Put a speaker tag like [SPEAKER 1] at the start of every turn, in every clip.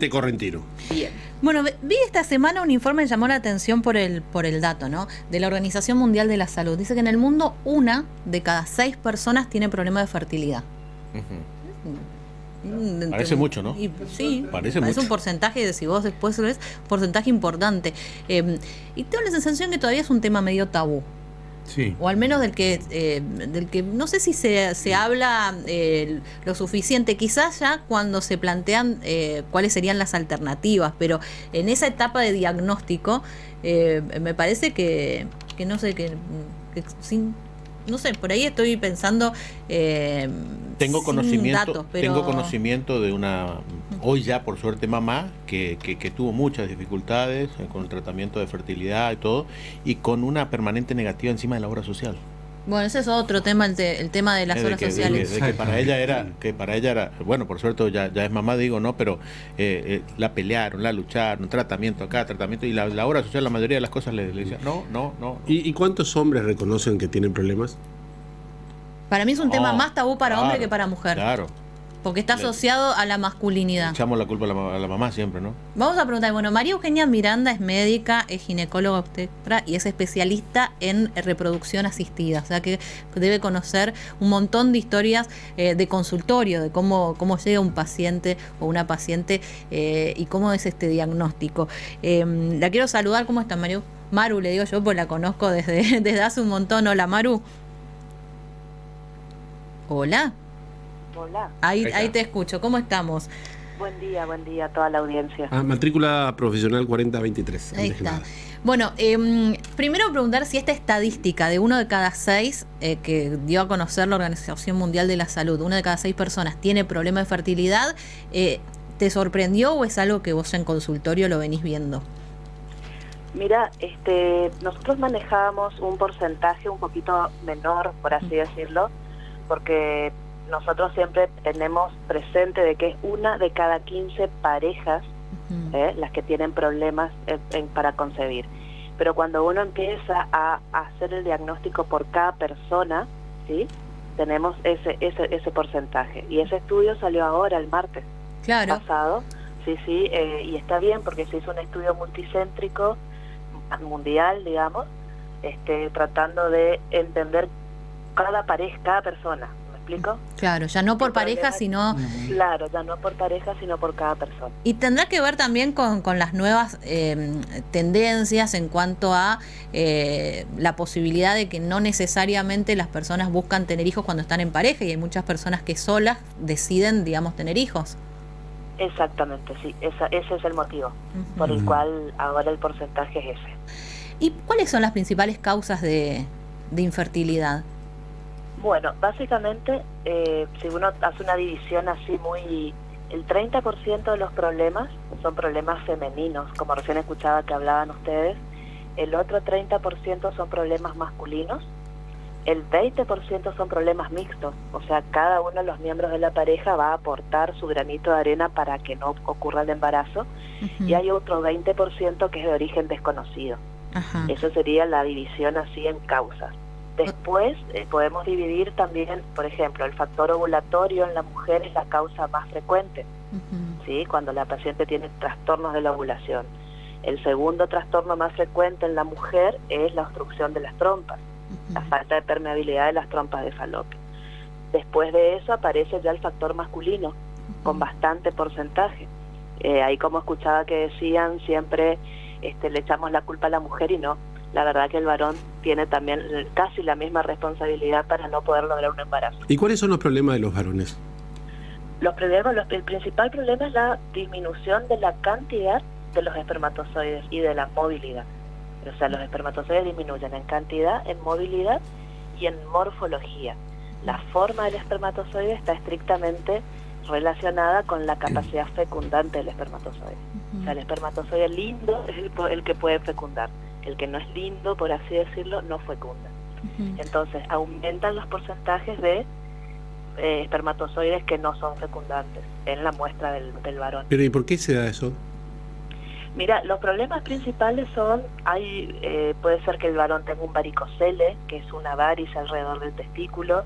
[SPEAKER 1] Correntino.
[SPEAKER 2] Bien.
[SPEAKER 3] Bueno, vi esta semana un informe que llamó la atención por el dato, ¿no? De la Organización Mundial de la Salud. Dice que en el mundo 1 de cada 6 personas tiene problemas de fertilidad.
[SPEAKER 1] Parece mucho, ¿no?
[SPEAKER 3] Sí,
[SPEAKER 1] parece mucho.
[SPEAKER 3] Un porcentaje, si vos después lo ves, un porcentaje importante. Y tengo la sensación que todavía es un tema medio tabú.
[SPEAKER 1] Sí.
[SPEAKER 3] O al menos del que no sé si se habla lo suficiente, quizás ya cuando se plantean cuáles serían las alternativas, pero en esa etapa de diagnóstico me parece que no sé, no sé, por ahí estoy pensando
[SPEAKER 1] tengo
[SPEAKER 3] datos, pero...
[SPEAKER 1] tengo conocimiento de una, hoy ya por suerte mamá, que tuvo muchas dificultades con el tratamiento de fertilidad y todo, y con una permanente negativa encima de la obra social.
[SPEAKER 3] Bueno, ese es otro tema, el tema de las horas sociales.
[SPEAKER 1] Que para ella era, bueno, por suerte ya es mamá, digo, no, pero la pelearon, la lucharon, tratamiento acá, tratamiento, y la obra social, la mayoría de las cosas le decía, no.
[SPEAKER 2] ¿Y cuántos hombres reconocen que tienen problemas?
[SPEAKER 3] Para mí es un tema más tabú para hombre que para mujer.
[SPEAKER 1] Claro.
[SPEAKER 3] Porque está asociado a la masculinidad.
[SPEAKER 1] Echamos la culpa a la mamá siempre, ¿no?
[SPEAKER 3] Vamos a preguntar, bueno, María Eugenia Miranda es médica, es ginecóloga obstetra y es especialista en reproducción asistida. O sea que debe conocer un montón de historias de consultorio, de cómo llega un paciente o una paciente y cómo es este diagnóstico. La quiero saludar, ¿cómo está Maru? Maru, le digo yo, pues la conozco desde hace un montón. Hola, Maru. Hola.
[SPEAKER 4] Hola.
[SPEAKER 3] Ahí te escucho. ¿Cómo estamos?
[SPEAKER 4] Buen día a toda la audiencia.
[SPEAKER 2] Matrícula profesional 4023.
[SPEAKER 3] Ahí está. Bueno, primero preguntar si esta estadística de 1 de cada 6 que dio a conocer la Organización Mundial de la Salud, 1 de cada 6 personas tiene problema de fertilidad, ¿te sorprendió o es algo que vos en consultorio lo venís viendo?
[SPEAKER 4] Mira, nosotros manejábamos un porcentaje un poquito menor, por así decirlo, porque nosotros siempre tenemos presente de que es 1 de cada 15 parejas las que tienen problemas para concebir. Pero cuando uno empieza a hacer el diagnóstico por cada persona, ¿sí? Tenemos ese porcentaje. Y ese estudio salió ahora, el martes pasado. Sí, y está bien porque se hizo un estudio multicéntrico, mundial, digamos, tratando de entender cada persona.
[SPEAKER 3] Claro, ya no por pareja, sino...
[SPEAKER 4] Claro, ya no por pareja, sino por cada persona.
[SPEAKER 3] Y tendrá que ver también con las nuevas tendencias en cuanto a la posibilidad de que no necesariamente las personas buscan tener hijos cuando están en pareja, y hay muchas personas que solas deciden, digamos, tener hijos.
[SPEAKER 4] Exactamente, sí, ese es el motivo por el cual ahora el porcentaje es ese.
[SPEAKER 3] ¿Y cuáles son las principales causas de infertilidad?
[SPEAKER 4] Bueno, básicamente, si uno hace una división así el 30% de los problemas son problemas femeninos, como recién escuchaba que hablaban ustedes, el otro 30% son problemas masculinos, el 20% son problemas mixtos, o sea, cada uno de los miembros de la pareja va a aportar su granito de arena para que no ocurra el embarazo, y hay otro 20% que es de origen desconocido. Eso sería la división así en causas. Después podemos dividir también, por ejemplo, el factor ovulatorio en la mujer es la causa más frecuente, ¿sí? Cuando la paciente tiene trastornos de la ovulación. El segundo trastorno más frecuente en la mujer es la obstrucción de las trompas, la falta de permeabilidad de las trompas de falopio. Después de eso aparece ya el factor masculino, con bastante porcentaje. Ahí, como escuchaba que decían, siempre le echamos la culpa a la mujer, y no. La verdad que el varón tiene también casi la misma responsabilidad para no poder lograr un embarazo.
[SPEAKER 2] ¿Y cuáles son los problemas de los varones?
[SPEAKER 4] El principal problema es la disminución de la cantidad de los espermatozoides y de la movilidad. O sea, los espermatozoides disminuyen en cantidad, en movilidad y en morfología. La forma del espermatozoide está estrictamente relacionada con la capacidad fecundante del espermatozoide. O sea, el espermatozoide lindo es el que puede fecundar. El que no es lindo, por así decirlo, no fecunda. Entonces, aumentan los porcentajes de espermatozoides que no son fecundantes en la muestra del varón.
[SPEAKER 2] ¿Pero y por qué se da eso?
[SPEAKER 4] Mira, los problemas principales son, puede ser que el varón tenga un varicocele, que es una varice alrededor del testículo,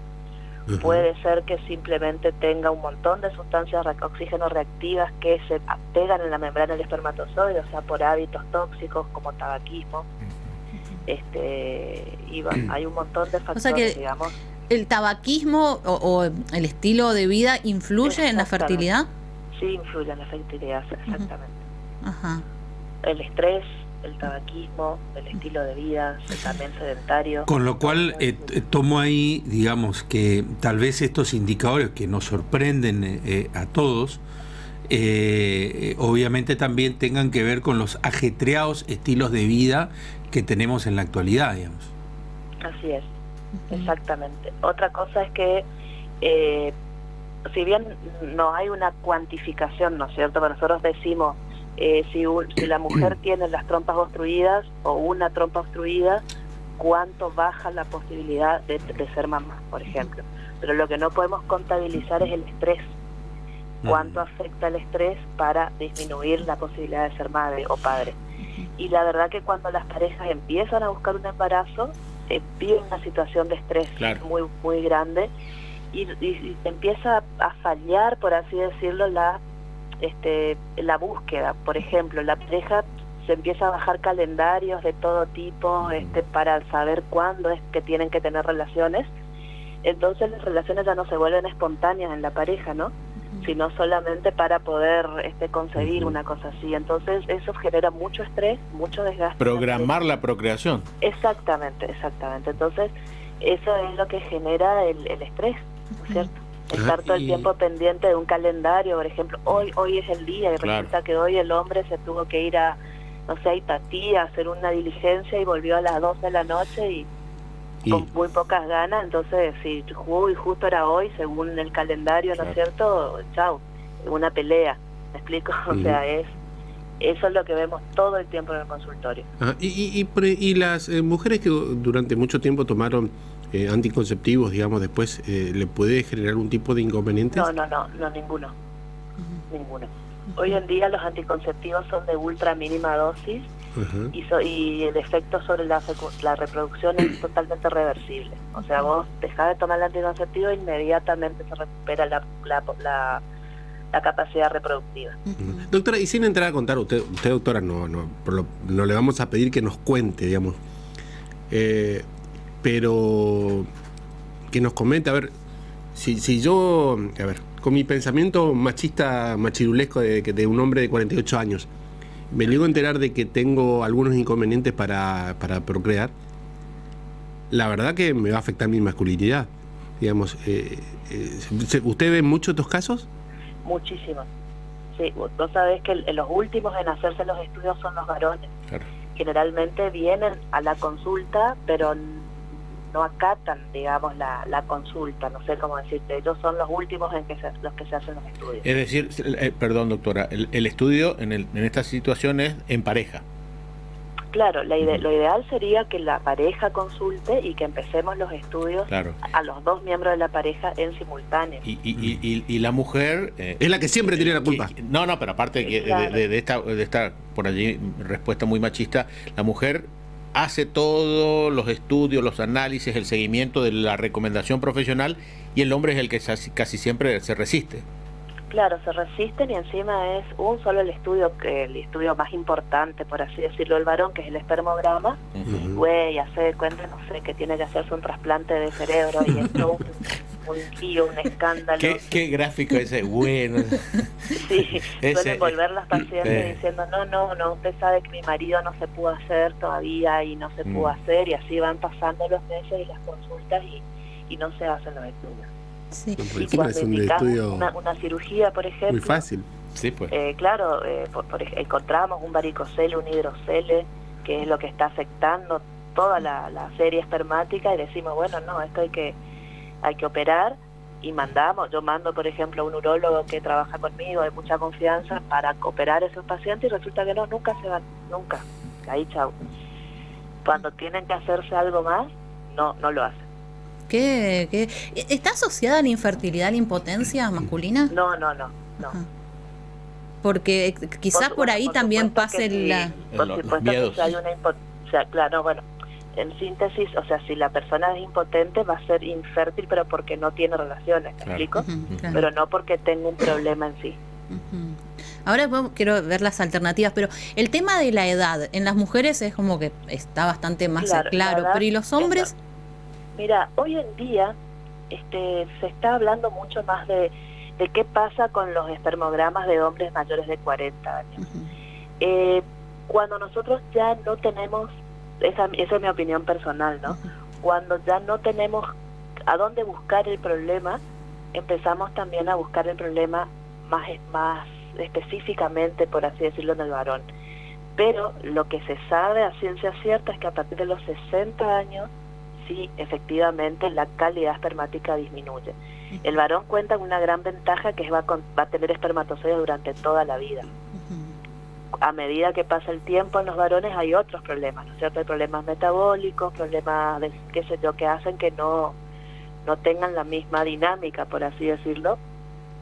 [SPEAKER 4] Puede ser que simplemente tenga un montón de sustancias oxígeno reactivas que se pegan en la membrana del espermatozoide, o sea, por hábitos tóxicos como tabaquismo. Hay un montón de factores,
[SPEAKER 3] O sea que
[SPEAKER 4] digamos.
[SPEAKER 3] ¿el tabaquismo o el estilo de vida influye en la fertilidad?
[SPEAKER 4] Sí, influye en la fertilidad, exactamente.
[SPEAKER 3] Ajá.
[SPEAKER 4] El estrés, el tabaquismo, el estilo de vida, también sedentario.
[SPEAKER 5] Con lo cual, tomo ahí, digamos, que tal vez estos indicadores que nos sorprenden a todos, obviamente también tengan que ver con los ajetreados estilos de vida que tenemos en la actualidad, digamos.
[SPEAKER 4] Así es, exactamente. Otra cosa es que, si bien no hay una cuantificación, ¿no es cierto? Pero nosotros decimos, si la mujer tiene las trompas obstruidas o una trompa obstruida, ¿cuánto baja la posibilidad de ser mamá, por ejemplo? Pero lo que no podemos contabilizar es el estrés. ¿Cuánto afecta el estrés para disminuir la posibilidad de ser madre o padre? Y la verdad que cuando las parejas empiezan a buscar un embarazo, viven una situación de estrés muy, muy grande y empieza a fallar, por así decirlo, la búsqueda. Por ejemplo, la pareja se empieza a bajar calendarios de todo tipo para saber cuándo es que tienen que tener relaciones. Entonces las relaciones ya no se vuelven espontáneas en la pareja, ¿no? Sino solamente para poder concebir una cosa así. Entonces eso genera mucho estrés, mucho desgaste.
[SPEAKER 1] Programar la procreación.
[SPEAKER 4] Exactamente. Entonces eso es lo que genera el estrés, ¿no es cierto? Estar todo el tiempo pendiente de un calendario, por ejemplo, hoy es el día, y resulta que hoy el hombre se tuvo que ir a Itatí a hacer una diligencia y volvió a las 12 de la noche y con muy pocas ganas. Entonces, si jugó y justo era hoy, según el calendario, ¿no es cierto? Chau, una pelea, ¿me explico? O sea, eso es lo que vemos todo el tiempo en el consultorio.
[SPEAKER 2] Y las mujeres que durante mucho tiempo tomaron anticonceptivos, digamos, después, ¿le puede generar algún tipo de inconvenientes?
[SPEAKER 4] No, ninguno. Ninguno. Hoy en día los anticonceptivos son de ultra mínima dosis y el efecto sobre la reproducción es totalmente reversible. O sea, vos dejás de tomar el anticonceptivo e inmediatamente se recupera la capacidad reproductiva.
[SPEAKER 2] Doctora, y sin entrar a contar, usted doctora, no le vamos a pedir que nos cuente, digamos, pero que nos comente, a ver, si yo, a ver, con mi pensamiento machista, machirulesco de un hombre de 48 años, me llego a enterar de que tengo algunos inconvenientes para procrear, la verdad que me va a afectar mi masculinidad, digamos. ¿Usted ve muchos estos casos?
[SPEAKER 4] Muchísimos. Sí, vos sabés que los últimos en hacerse los estudios son los varones. Claro. Generalmente vienen a la consulta, pero no acatan, digamos, la consulta, no sé cómo decirte. Ellos son los últimos los que se hacen los estudios.
[SPEAKER 1] Es decir, perdón doctora, el estudio en estas situaciones en pareja.
[SPEAKER 4] Claro, lo ideal sería que la pareja consulte y que empecemos los estudios a los dos miembros de la pareja en simultáneo.
[SPEAKER 1] Y la mujer...
[SPEAKER 2] es la que siempre tiene la culpa.
[SPEAKER 1] No, pero aparte de esta, por allí, respuesta muy machista, la mujer hace todos los estudios, los análisis, el seguimiento de la recomendación profesional y el hombre es el que casi siempre se resiste.
[SPEAKER 4] Claro, se resisten y encima es un solo el estudio más importante, por así decirlo, el varón, que es el espermograma. Güey, hace cuenta, no sé, que tiene que hacerse un trasplante de cerebro y esto un lío, un escándalo.
[SPEAKER 1] ¿Qué gráfico ese? Bueno.
[SPEAKER 4] Sí, suelen volver las pacientes diciendo, no, usted sabe que mi marido no se pudo hacer todavía y no se pudo hacer, y así van pasando los meses y las consultas y no se hacen los estudios.
[SPEAKER 3] Sí.
[SPEAKER 4] Y cuando indicamos una cirugía, por ejemplo,
[SPEAKER 2] muy fácil.
[SPEAKER 1] Sí, pues.
[SPEAKER 4] Claro, encontramos un varicocele, un hidrocele, que es lo que está afectando toda la serie espermática, y decimos, bueno, no, esto hay que operar, y yo mando, por ejemplo, a un urólogo que trabaja conmigo de mucha confianza para operar a esos pacientes, y resulta que nunca se van, nunca. Ahí, chau. Cuando tienen que hacerse algo más, no lo hacen.
[SPEAKER 3] ¿Qué? ¿Está asociada a la infertilidad, la impotencia masculina?
[SPEAKER 4] No.
[SPEAKER 3] Porque quizás por ahí también pase
[SPEAKER 4] los miedos. Hay claro, bueno, en síntesis, o sea, si la persona es impotente va a ser infértil, pero porque no tiene relaciones, ¿me explico?
[SPEAKER 3] Claro.
[SPEAKER 4] Pero no porque tenga un problema en sí.
[SPEAKER 3] Ahora quiero ver las alternativas, pero el tema de la edad en las mujeres es como que está bastante más claro, pero ¿y los hombres?
[SPEAKER 4] Mira, hoy en día se está hablando mucho más de qué pasa con los espermogramas de hombres mayores de 40 años. Cuando nosotros ya no tenemos, esa es mi opinión personal, ¿no? Cuando ya no tenemos a dónde buscar el problema, empezamos también a buscar el problema más específicamente, por así decirlo, en el varón. Pero lo que se sabe a ciencia cierta es que a partir de los 60 años, sí, efectivamente, la calidad espermática disminuye. El varón cuenta con una gran ventaja, que va a tener espermatozoides durante toda la vida. A medida que pasa el tiempo en los varones hay otros problemas, ¿no es cierto? Hay problemas metabólicos, problemas de, qué sé yo, que hacen que no tengan la misma dinámica, por así decirlo.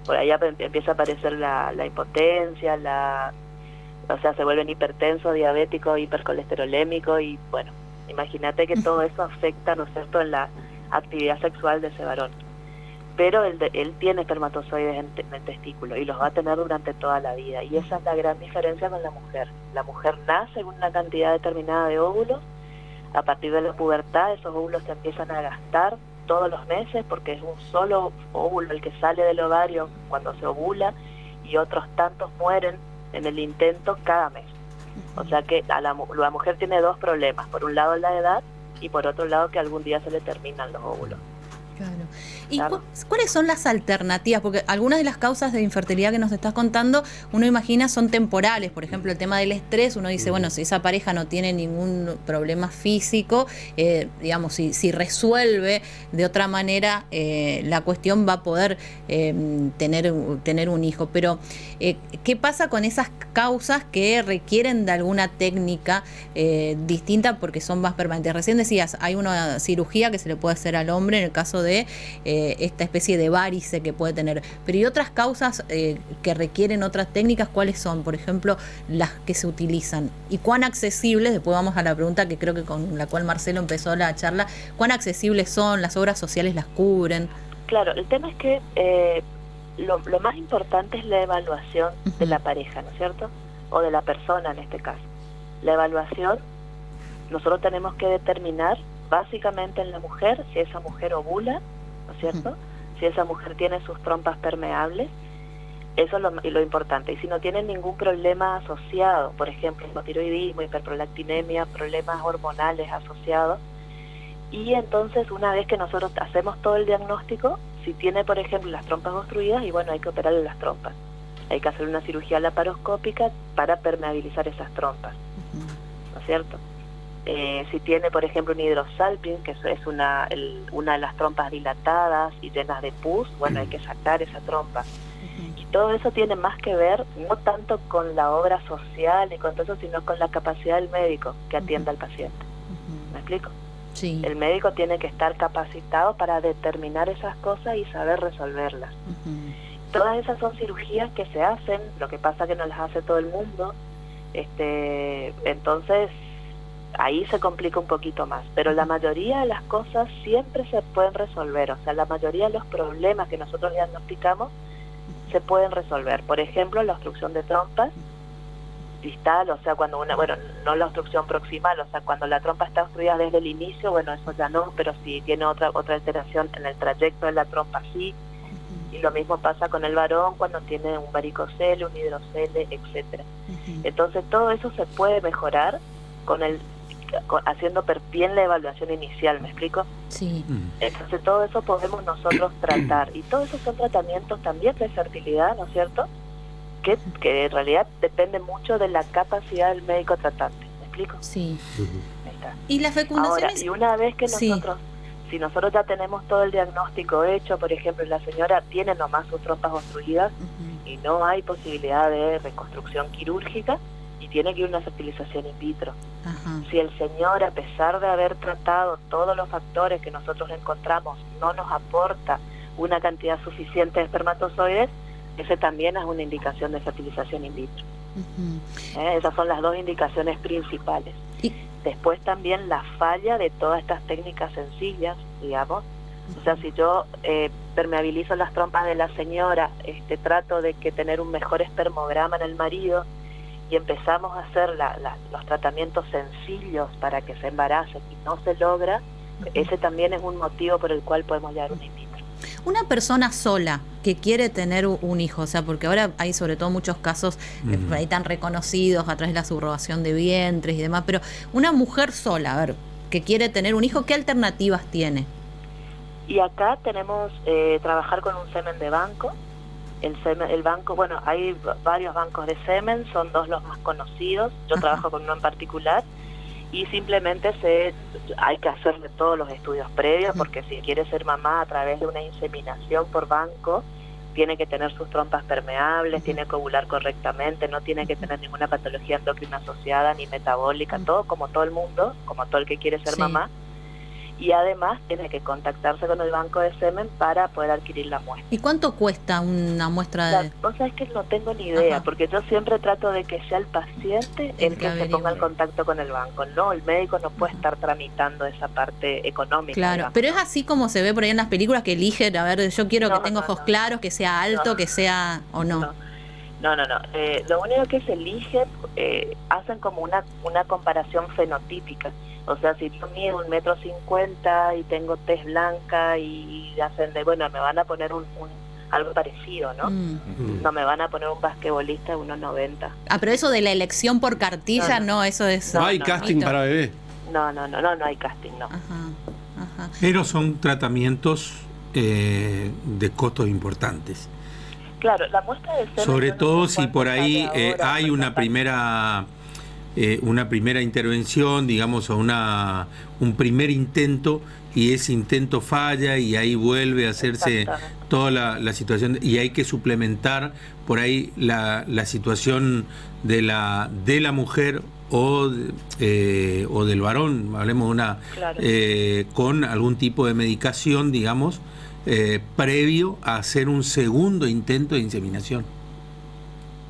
[SPEAKER 4] Por allá empieza a aparecer la impotencia, o sea, se vuelven hipertensos, diabéticos, hipercolesterolémicos, y bueno, imagínate que todo eso afecta, ¿no es cierto?, en la actividad sexual de ese varón. Pero él tiene espermatozoides en el testículo y los va a tener durante toda la vida, y esa es la gran diferencia con la mujer. La mujer nace con una cantidad determinada de óvulos. A partir de la pubertad esos óvulos se empiezan a gastar todos los meses, porque es un solo óvulo el que sale del ovario cuando se ovula, y otros tantos mueren en el intento cada mes. O sea que la mujer tiene dos problemas: por un lado la edad, y por otro lado que algún día se le terminan los óvulos.
[SPEAKER 3] Claro. ¿Y cuáles son las alternativas? Porque algunas de las causas de infertilidad que nos estás contando, uno imagina son temporales. Por ejemplo, el tema del estrés, uno dice, bueno, si esa pareja no tiene ningún problema físico, digamos, si resuelve de otra manera la cuestión, va a poder tener un hijo. Pero, ¿qué pasa con esas causas que requieren de alguna técnica distinta porque son más permanentes? Recién decías, hay una cirugía que se le puede hacer al hombre en el caso de esta especie de varice que puede tener, pero ¿y otras causas que requieren otras técnicas? ¿Cuáles son, por ejemplo, las que se utilizan? ¿Y cuán accesibles? Después vamos a la pregunta que creo que con la cual Marcelo empezó la charla. ¿Cuán accesibles son? ¿Las obras sociales las cubren?
[SPEAKER 4] Claro, el tema es que lo más importante es la evaluación de la pareja, ¿no es cierto? O de la persona en este caso. La evaluación, nosotros tenemos que determinar básicamente en la mujer si esa mujer ovula, ¿no es cierto? Si esa mujer tiene sus trompas permeables, eso es lo importante. Y si no tiene ningún problema asociado, por ejemplo, hipotiroidismo, hiperprolactinemia, problemas hormonales asociados, y entonces una vez que nosotros hacemos todo el diagnóstico, si tiene, por ejemplo, las trompas obstruidas, y bueno, hay que operarle las trompas. Hay que hacer una cirugía laparoscópica para permeabilizar esas trompas, ¿no es cierto? Si tiene, por ejemplo, un hidrosalping, que es una de las trompas dilatadas y llenas de pus, bueno, hay que sacar esa trompa. Y todo eso tiene más que ver, no tanto con la obra social y con todo eso, sino con la capacidad del médico que atienda al paciente. ¿Me explico?
[SPEAKER 3] Sí.
[SPEAKER 4] El médico tiene que estar capacitado para determinar esas cosas y saber resolverlas. Todas esas son cirugías que se hacen, lo que pasa que no las hace todo el mundo, entonces ahí se complica un poquito más, pero la mayoría de las cosas siempre se pueden resolver. O sea, la mayoría de los problemas que nosotros diagnosticamos se pueden resolver. Por ejemplo, la obstrucción de trompas distal, o sea, cuando no la obstrucción proximal, o sea, cuando la trompa está obstruida desde el inicio, bueno, eso ya no, pero si tiene otra alteración en el trayecto de la trompa, sí. Y lo mismo pasa con el varón cuando tiene un varicocele, un hidrocele, etcétera. Entonces, todo eso se puede mejorar haciendo bien la evaluación inicial, ¿me explico?
[SPEAKER 3] Sí.
[SPEAKER 4] Entonces todo eso podemos nosotros tratar, y todos esos son tratamientos también de fertilidad, ¿no es cierto? Que en realidad depende mucho de la capacidad del médico tratante, ¿me explico?
[SPEAKER 3] Sí.
[SPEAKER 4] Ahí está.
[SPEAKER 3] Y la fecundación
[SPEAKER 4] Ahora, y una vez que nosotros, si nosotros ya tenemos todo el diagnóstico hecho, por ejemplo, la señora tiene nomás sus trompas obstruidas y no hay posibilidad de reconstrucción quirúrgica, y tiene que ir a una fertilización in vitro. Si el señor, a pesar de haber tratado todos los factores que nosotros encontramos, no nos aporta una cantidad suficiente de espermatozoides, ese también es una indicación de fertilización in vitro. Esas son las dos indicaciones principales. Después también la falla de todas estas técnicas sencillas, digamos. O sea, si yo permeabilizo las trompas de la señora, trato de que tener un mejor espermograma en el marido y empezamos a hacer los tratamientos sencillos para que se embarace y no se logra, ese también es un motivo por el cual podemos llevar un in vitro.
[SPEAKER 3] Una persona sola que quiere tener un hijo, o sea, porque ahora hay sobre todo muchos casos por ahí tan reconocidos a través de la subrogación de vientres y demás, pero una mujer sola, a ver, que quiere tener un hijo, ¿qué alternativas tiene?
[SPEAKER 4] Y acá tenemos trabajar con un semen de banco. El banco, bueno, hay varios bancos de semen, son 2 los más conocidos. Yo trabajo con uno en particular y simplemente hay que hacerle todos los estudios previos, porque si quiere ser mamá a través de una inseminación por banco, tiene que tener sus trompas permeables, tiene que ovular correctamente, no tiene que tener ninguna patología endocrina asociada ni metabólica, todo como todo el mundo, como todo el que quiere ser mamá. Y además tiene que contactarse con el banco de semen para poder adquirir la muestra.
[SPEAKER 3] ¿Y cuánto cuesta una muestra de...?
[SPEAKER 4] Vos sabés que no tengo ni idea, porque yo siempre trato de que sea el paciente el que se ponga en contacto con el banco. No, el médico no puede estar tramitando esa parte económica.
[SPEAKER 3] Claro,
[SPEAKER 4] digamos,
[SPEAKER 3] pero
[SPEAKER 4] ¿no?
[SPEAKER 3] Es así como se ve por ahí en las películas que eligen, a ver, yo quiero que tenga ojos claros, que sea alto, que sea... ¿o no?
[SPEAKER 4] No. Lo único que se elige, hacen como una comparación fenotípica. O sea, si yo mido 1,50 m y tengo tez blanca y hacen me van a poner algo parecido, ¿no? No me van a poner un basquetbolista de 1,90 m.
[SPEAKER 3] Ah, pero eso de la elección por cartilla, no eso es...
[SPEAKER 2] No hay casting para bebé.
[SPEAKER 4] No hay casting, no.
[SPEAKER 3] Ajá.
[SPEAKER 5] Pero son tratamientos de costos importantes.
[SPEAKER 4] Claro, la muestra de semen...
[SPEAKER 5] Sobre todo si por ahí hay una primera intervención, digamos, o un primer intento, y ese intento falla y ahí vuelve a hacerse toda la situación, y hay que suplementar por ahí la situación de la mujer o del varón, hablemos con algún tipo de medicación, digamos, previo a hacer un segundo intento de inseminación.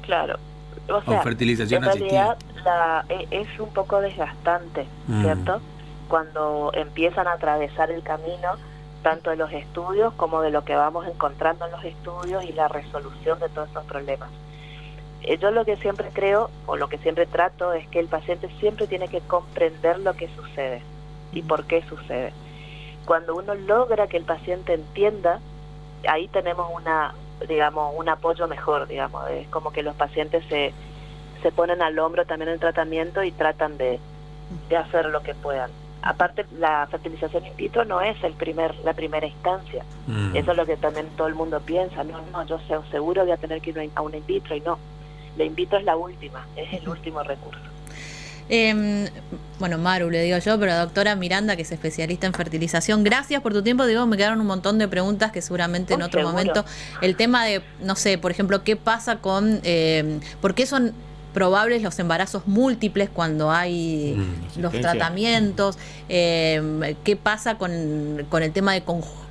[SPEAKER 4] Claro. O sea,
[SPEAKER 5] fertilización
[SPEAKER 4] en realidad
[SPEAKER 5] asistida.
[SPEAKER 4] Es un poco desgastante, ¿cierto? Cuando empiezan a atravesar el camino, tanto de los estudios como de lo que vamos encontrando en los estudios y la resolución de todos esos problemas. Yo lo que siempre creo, o lo que siempre trato, es que el paciente siempre tiene que comprender lo que sucede y por qué sucede. Cuando uno logra que el paciente entienda, ahí tenemos un apoyo mejor, digamos. Es como que los pacientes se ponen al hombro también en el tratamiento y tratan de hacer lo que puedan. Aparte, la fertilización in vitro no es la primera instancia. Eso es lo que también todo el mundo piensa. No, yo seguro voy a tener que ir a una in vitro, y no. La in vitro es la última, es el último recurso.
[SPEAKER 3] Bueno, Maru le digo yo, pero doctora Miranda, que es especialista en fertilización, gracias por tu tiempo. Digo, me quedaron un montón de preguntas que seguramente en otro momento. El tema de, no sé, por ejemplo, ¿qué pasa con, por qué son probables los embarazos múltiples cuando hay los tratamientos? ¿Qué pasa con el tema de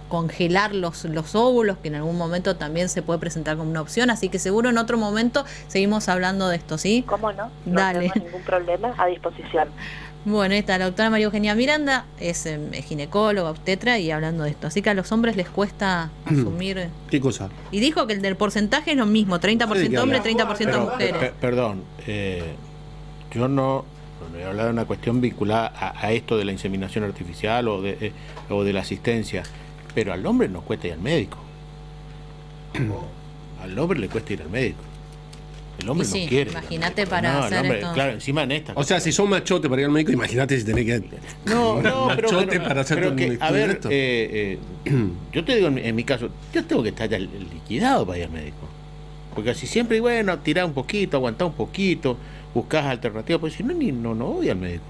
[SPEAKER 3] congelar los óvulos, que en algún momento también se puede presentar como una opción? Así que seguro en otro momento seguimos hablando de esto, ¿sí?
[SPEAKER 4] ¿Cómo no?
[SPEAKER 3] Dale.
[SPEAKER 4] No tengo ningún problema, a disposición.
[SPEAKER 3] Bueno, esta la doctora María Eugenia Miranda es ginecóloga, obstetra, y hablando de esto. Así que a los hombres les cuesta asumir...
[SPEAKER 2] ¿Qué cosa?
[SPEAKER 3] Y dijo que el del porcentaje es lo mismo, 30% hombres, 30% mujeres.
[SPEAKER 1] Perdón, yo no he hablado de una cuestión vinculada a esto de la inseminación artificial o de la asistencia, pero al hombre nos cuesta ir al médico. Al hombre le cuesta ir al médico. El hombre no quiere.
[SPEAKER 3] Imagínate para hacer
[SPEAKER 1] hombre,
[SPEAKER 3] esto.
[SPEAKER 1] claro, encima en esta.
[SPEAKER 2] O sea, si son machote para ir al médico, imagínate si tenés que...
[SPEAKER 1] No,
[SPEAKER 2] machote para hacer un estudio
[SPEAKER 1] a ver,
[SPEAKER 2] de esto.
[SPEAKER 1] yo te digo en mi caso, yo tengo que estar ya liquidado para ir al médico. Porque así siempre, bueno, tirá un poquito, aguantá un poquito, buscás alternativas, pues si no, no voy al médico.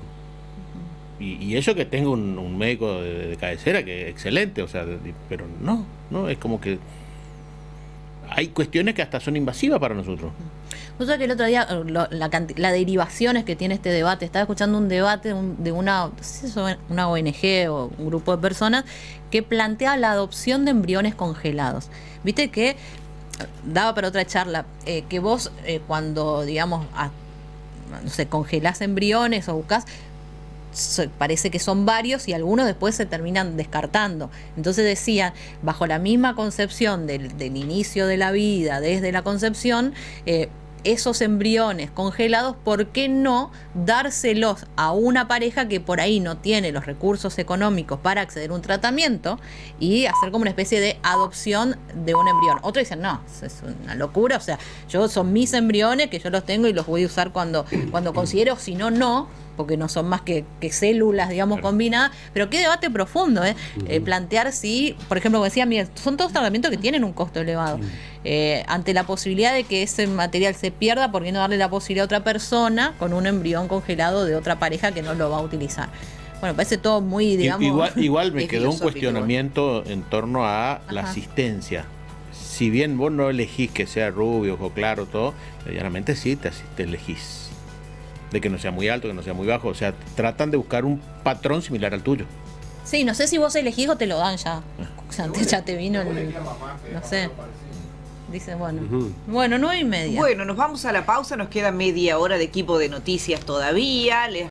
[SPEAKER 1] Y eso que tengo un médico de cabecera que es excelente, o sea, pero no, es como que hay cuestiones que hasta son invasivas para nosotros.
[SPEAKER 3] O sea que el otro día, la derivaciones que tiene este debate, estaba escuchando un debate de una ONG o un grupo de personas que plantea la adopción de embriones congelados. Viste que daba para otra charla, que vos cuando, digamos, no sé, congelás embriones o buscás, parece que son varios y algunos después se terminan descartando. Entonces decían, bajo la misma concepción del inicio de la vida, desde la concepción, esos embriones congelados, ¿por qué no dárselos a una pareja que por ahí no tiene los recursos económicos para acceder a un tratamiento y hacer como una especie de adopción de un embrión? Otros dicen, no, es una locura, o sea, son mis embriones que yo los tengo y los voy a usar cuando considero, si no, no, porque no son más que células, digamos, combinadas. Pero qué debate profundo, plantear si, por ejemplo, como decía Miguel, son todos tratamientos que tienen un costo elevado. Ante la posibilidad de que ese material se pierda, ¿por qué no darle la posibilidad a otra persona con un embrión congelado de otra pareja que no lo va a utilizar? Bueno, parece todo muy, digamos...
[SPEAKER 1] Igual me quedó un cuestionamiento en torno a la asistencia. Si bien vos no elegís que sea rubio o claro, todo, medianamente sí te elegís. De que no sea muy alto, que no sea muy bajo. O sea, tratan de buscar un patrón similar al tuyo.
[SPEAKER 3] Sí, no sé si vos elegís o te lo dan ya. O sea, ya te vino el... No sé. Dice, bueno. Bueno, 9:30.
[SPEAKER 6] Bueno, nos vamos a la pausa. Nos queda media hora de equipo de noticias todavía. Les